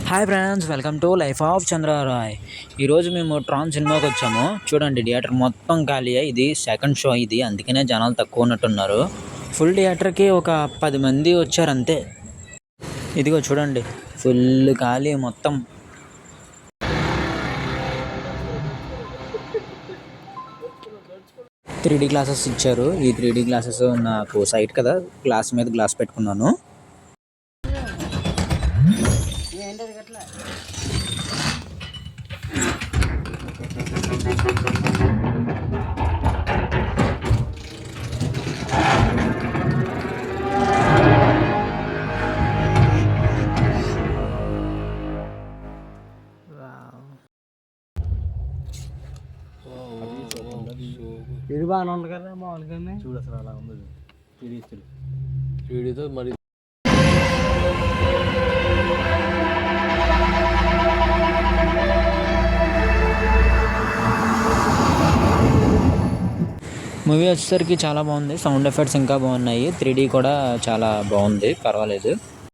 Hi friends, welcome to life of Chandra Roy. ఈరోజు మేము Tron సినిమాకి వచ్చాము. చూడండి, థియేటర్ మొత్తం ఖాళీ. ఇది సెకండ్ షో, ఇది అందుకనే జనాలు తక్కువ ఉన్నట్టున్నారు. ఫుల్ థియేటర్కి ఒక 10 మంది వచ్చారు అంతే. ఇదిగో చూడండి, ఫుల్ ఖాళీ మొత్తం. త్రీడీ గ్లాసెస్ ఇచ్చారు. ఈ 3D గ్లాసెస్ నాకు సైట్ కదా, గ్లాస్ మీద గ్లాస్ పెట్టుకున్నాను. ఇది బాగానే ఉంది కదా మామూలుగా. చూడు అసలు అలా ఉంది. త్రీడీతో మరి మూవీ వచ్చేసరికి చాలా బాగుంది. సౌండ్ ఎఫెక్ట్స్ ఇంకా బాగున్నాయి. 3D కూడా చాలా బాగుంది, పర్వాలేదు.